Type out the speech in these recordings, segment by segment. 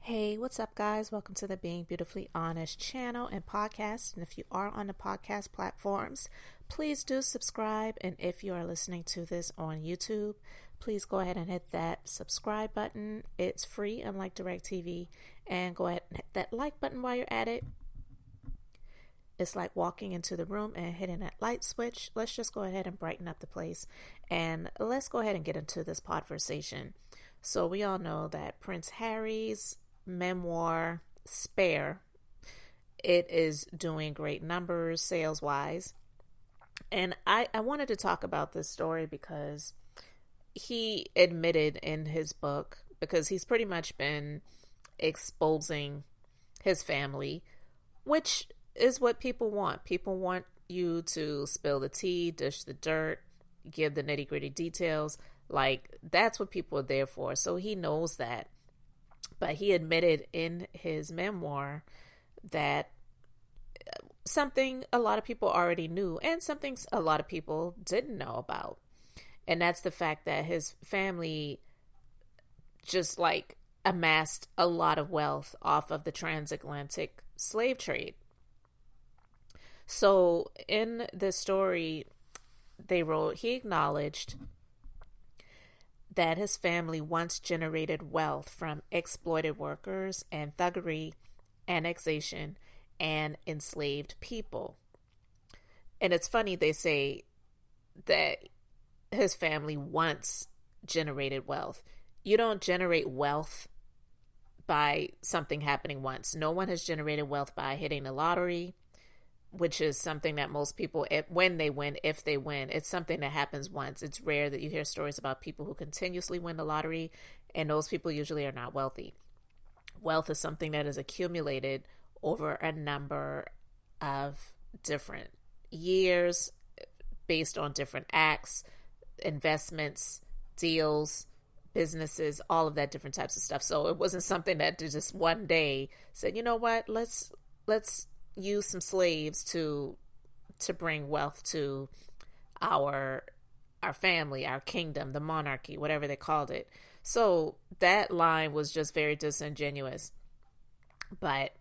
Hey, what's up, guys? Welcome to the Being Beautifully Honest channel and podcast. And if you are on the podcast platforms, please do subscribe. And if you are listening to this on YouTube, please go ahead and hit that subscribe button. It's free, unlike DirecTV. And go ahead and hit that like button while you're at it. It's like walking into the room and hitting that light switch. Let's just go ahead and brighten up the place. And let's go ahead and get into this conversation. So we all know that Prince Harry's memoir Spare, it is doing great numbers sales wise, and I wanted to talk about this story because he admitted in his book, because he's pretty much been exposing his family, which is what people want you to spill the tea, dish the dirt, give the nitty-gritty details. Like, that's what people are there for. So he knows that. But he admitted in his memoir that something a lot of people already knew and something a lot of people didn't know about. And that's the fact that his family just like amassed a lot of wealth off of the transatlantic slave trade. So in this story, they wrote, he acknowledged that his family once generated wealth from exploited workers and thuggery, annexation, and enslaved people. And it's funny they say that his family once generated wealth. You don't generate wealth by something happening once. No one has generated wealth by hitting the lottery, which is something that most people, when they win, if they win, it's something that happens once. It's rare that you hear stories about people who continuously win the lottery, and those people usually are not wealthy. Wealth is something that is accumulated over a number of different years based on different acts, investments, deals, businesses, all of that different types of stuff. So it wasn't something that just one day said, you know what, let's use some slaves to bring wealth to our family, our kingdom, the monarchy, whatever they called it. So that line was just very disingenuous. But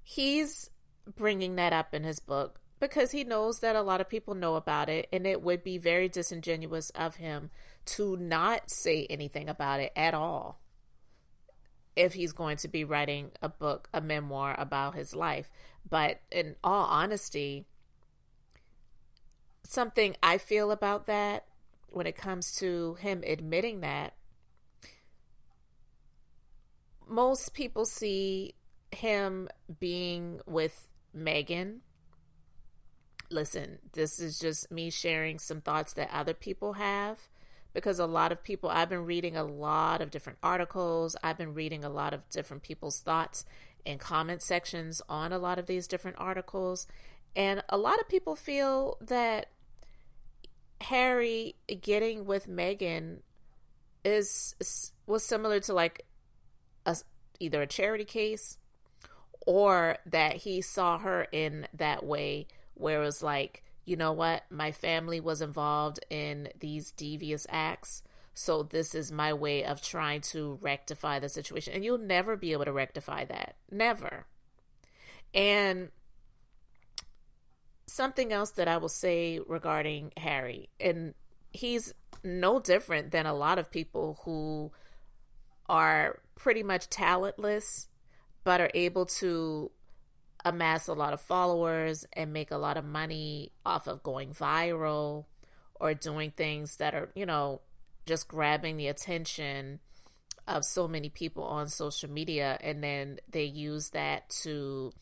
he's bringing that up in his book because he knows that a lot of people know about it, and it would be very disingenuous of him to not say anything about it at all if he's going to be writing a book, a memoir about his life. But in all honesty, something I feel about that when it comes to him admitting that, most people see him being with Meghan. Listen, this is just me sharing some thoughts that other people have. Because a lot of people, I've been reading a lot of different articles. I've been reading a lot of different people's thoughts and comment sections on a lot of these different articles. And a lot of people feel that Harry getting with Meghan was similar to like either a charity case, or that he saw her in that way where it was like, you know what, my family was involved in these devious acts, so this is my way of trying to rectify the situation. And you'll never be able to rectify that. Never. And something else that I will say regarding Harry, and he's no different than a lot of people who are pretty much talentless, but are able to amass a lot of followers and make a lot of money off of going viral or doing things that are, you know, just grabbing the attention of so many people on social media. And then they use that to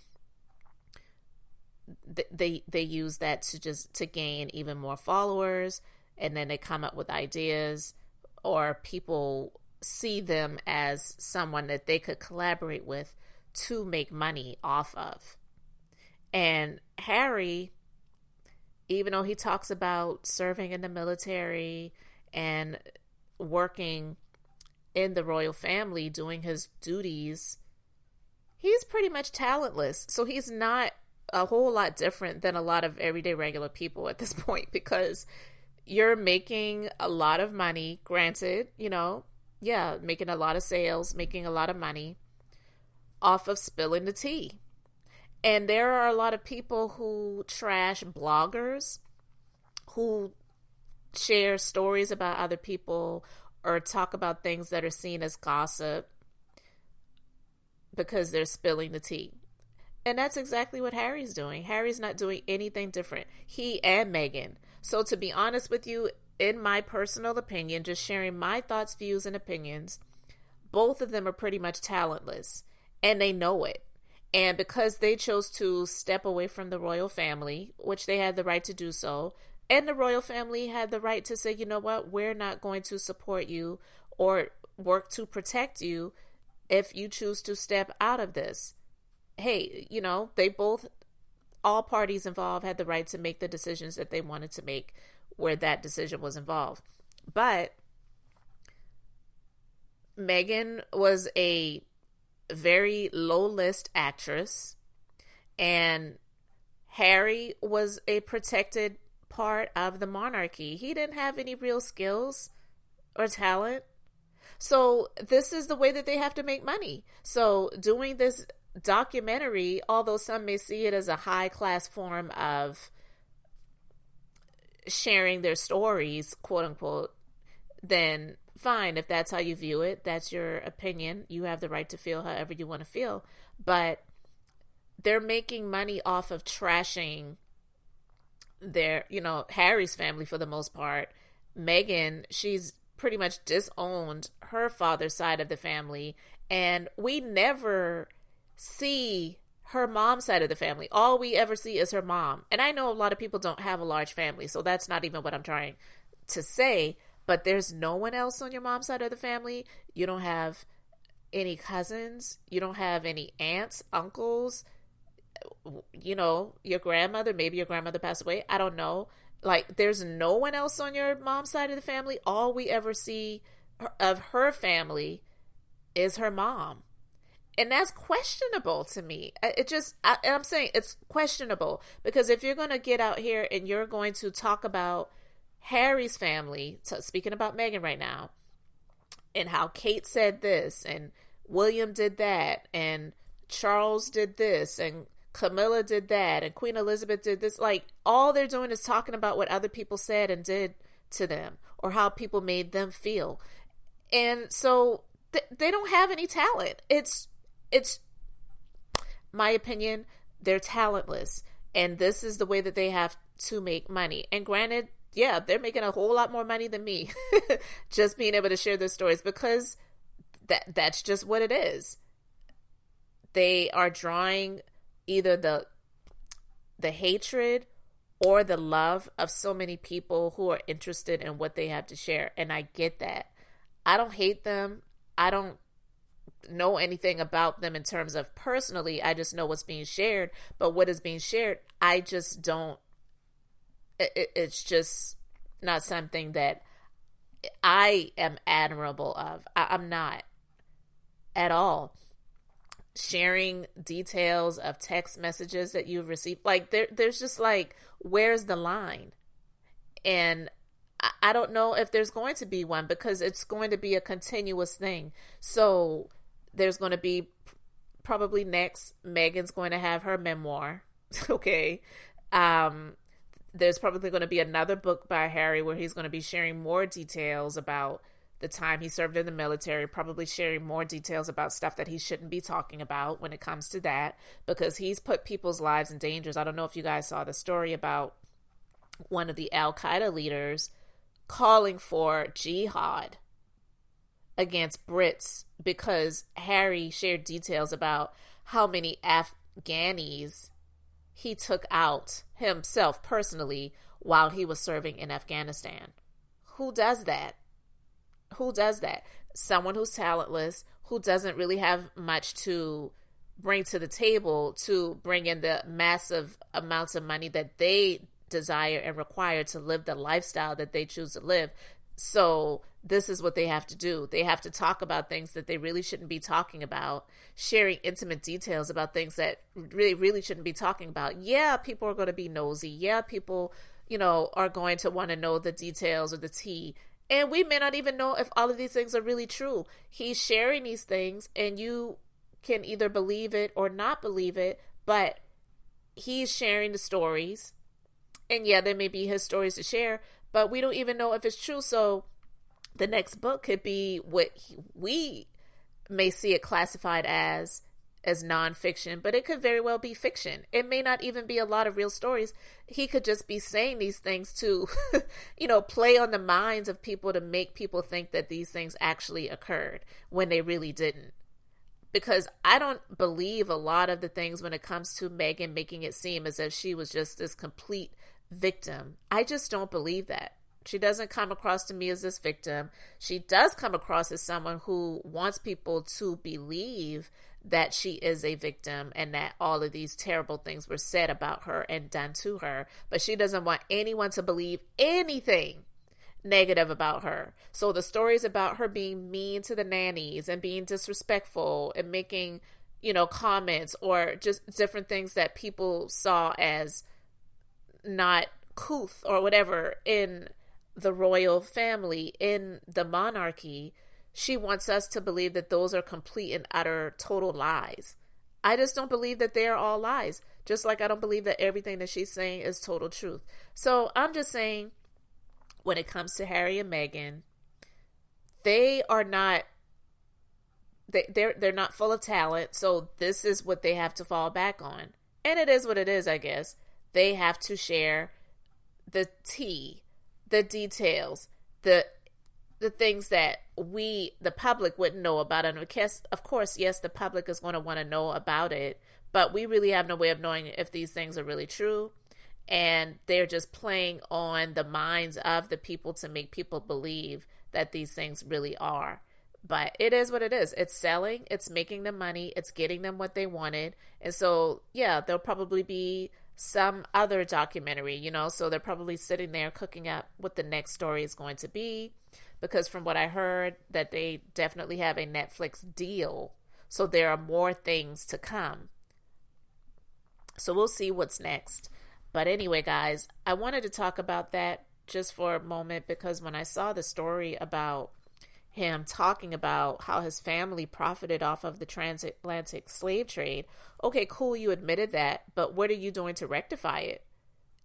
use that to just to gain even more followers. And then they come up with ideas, or people see them as someone that they could collaborate with to make money off of. And Harry, even though he talks about serving in the military and working in the royal family, doing his duties, he's pretty much talentless. So he's not a whole lot different than a lot of everyday regular people at this point, because you're making a lot of money. Granted, you know, Yeah, making a lot of sales, making a lot of money off of spilling the tea. And there are a lot of people who trash bloggers who share stories about other people or talk about things that are seen as gossip because they're spilling the tea. And that's exactly what Harry's doing. Harry's not doing anything different. He and Meghan. So to be honest with you, in my personal opinion, just sharing my thoughts, views, and opinions, both of them are pretty much talentless. And they know it. And because they chose to step away from the royal family, which they had the right to do so, and the royal family had the right to say, you know what, we're not going to support you or work to protect you if you choose to step out of this. Hey, you know, they both, all parties involved had the right to make the decisions that they wanted to make where that decision was involved. But Meghan was a very low list actress, and Harry was a protected part of the monarchy. He didn't have any real skills or talent. So this is the way that they have to make money. So doing this documentary, although some may see it as a high class form of sharing their stories, quote unquote, then fine. If that's how you view it, that's your opinion. You have the right to feel however you want to feel. But they're making money off of trashing their, you know, Harry's family for the most part. Meghan, she's pretty much disowned her father's side of the family. And we never see her mom's side of the family. All we ever see is her mom. And I know a lot of people don't have a large family, so that's not even what I'm trying to say. But there's no one else on your mom's side of the family. You don't have any cousins. You don't have any aunts, uncles. You know, your grandmother, maybe your grandmother passed away. I don't know. Like, there's no one else on your mom's side of the family. All we ever see of her family is her mom. And that's questionable to me. I'm saying it's questionable, because if you're going to get out here and you're going to talk about Harry's family, speaking about Meghan right now, and how Kate said this, and William did that, and Charles did this, and Camilla did that, and Queen Elizabeth did this, like, all they're doing is talking about what other people said and did to them, or how people made them feel. And so they don't have any talent. It's my opinion, they're talentless. And this is the way that they have to make money. And granted, yeah, they're making a whole lot more money than me just being able to share their stories, because that's just what it is. They are drawing either the hatred or the love of so many people who are interested in what they have to share. And I get that. I don't hate them. I don't know anything about them in terms of personally. I just know what's being shared. But what is being shared, I just don't. It's just not something that I am admirable of. I'm not at all. Sharing details of text messages that you've received, like there's just like, where's the line? And I don't know if there's going to be one, because it's going to be a continuous thing. So there's going to be, probably next, Meghan's going to have her memoir. Okay. There's probably going to be another book by Harry where he's going to be sharing more details about the time he served in the military, probably sharing more details about stuff that he shouldn't be talking about when it comes to that, because he's put people's lives in danger. I don't know if you guys saw the story about one of the Al-Qaeda leaders calling for jihad against Brits because Harry shared details about how many Afghanis he took out himself personally while he was serving in Afghanistan. Who does that? Who does that? Someone who's talentless, who doesn't really have much to bring to the table to bring in the massive amounts of money that they desire and require to live the lifestyle that they choose to live. So this is what they have to do. They have to talk about things that they really shouldn't be talking about, sharing intimate details about things that really shouldn't be talking about. Yeah, people are going to be nosy. Yeah, people, are going to want to know the details or the tea. And we may not even know if all of these things are really true. He's sharing these things, and you can either believe it or not believe it, but he's sharing the stories. And yeah, there may be his stories to share, but we don't even know if it's true. So the next book could be what we may see it classified as nonfiction, but it could very well be fiction. It may not even be a lot of real stories. He could just be saying these things to, play on the minds of people to make people think that these things actually occurred when they really didn't. Because I don't believe a lot of the things when it comes to Meghan making it seem as if she was just this complete victim. I just don't believe that. She doesn't come across to me as this victim. She does come across as someone who wants people to believe that she is a victim and that all of these terrible things were said about her and done to her. But she doesn't want anyone to believe anything negative about her. So the stories about her being mean to the nannies and being disrespectful and making, comments or just different things that people saw as not couth or whatever in the royal family, in the monarchy, she wants us to believe that those are complete and utter total lies. I just don't believe that they are all lies. Just like I don't believe that everything that she's saying is total truth. So I'm just saying, when it comes to Harry and Meghan, they are not, they're not full of talent. So this is what they have to fall back on. And it is what it is, I guess. They have to share the tea, the details, the things that the public wouldn't know about. And of course, yes, the public is going to want to know about it, but we really have no way of knowing if these things are really true. And they're just playing on the minds of the people to make people believe that these things really are. But it is what it is. It's selling. It's making them money. It's getting them what they wanted. And so, yeah, there'll probably be some other documentary, so they're probably sitting there cooking up what the next story is going to be, because from what I heard, that they definitely have a Netflix deal, so there are more things to come. So we'll see what's next. But anyway, guys, I wanted to talk about that just for a moment, because when I saw the story about him talking about how his family profited off of the transatlantic slave trade. Okay, cool, you admitted that, but what are you doing to rectify it?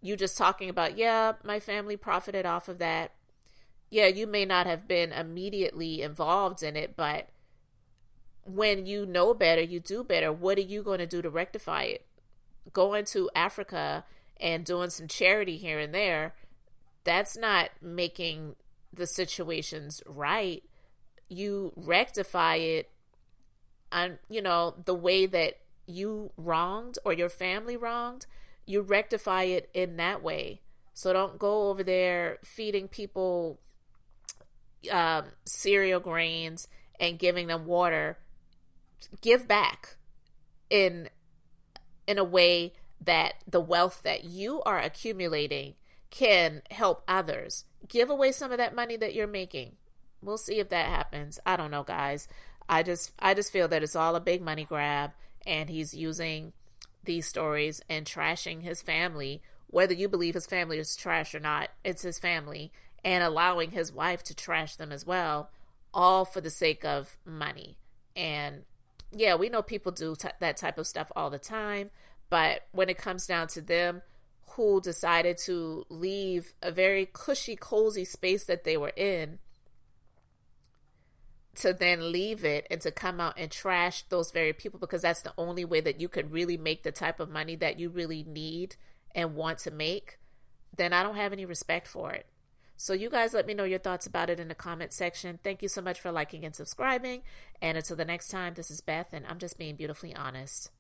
You just talking about, yeah, my family profited off of that. Yeah, you may not have been immediately involved in it, but when you know better, you do better. What are you going to do to rectify it? Going to Africa and doing some charity here and there, that's not making the situations right. You rectify it on, the way that you wronged or your family wronged, you rectify it in that way. So don't go over there feeding people cereal grains and giving them water. Give back in a way that the wealth that you are accumulating can help others. Give away some of that money that you're making. We'll see if that happens. I don't know, guys. I just feel that it's all a big money grab, and he's using these stories and trashing his family, whether you believe his family is trash or not. It's his family, and allowing his wife to trash them as well, all for the sake of money. And yeah, we know people do that type of stuff all the time, but when it comes down to them who decided to leave a very cushy, cozy space that they were in, to then leave it and to come out and trash those very people, because that's the only way that you could really make the type of money that you really need and want to make, then I don't have any respect for it. So you guys let me know your thoughts about it in the comment section. Thank you so much for liking and subscribing. And until the next time, this is Beth, and I'm just being beautifully honest.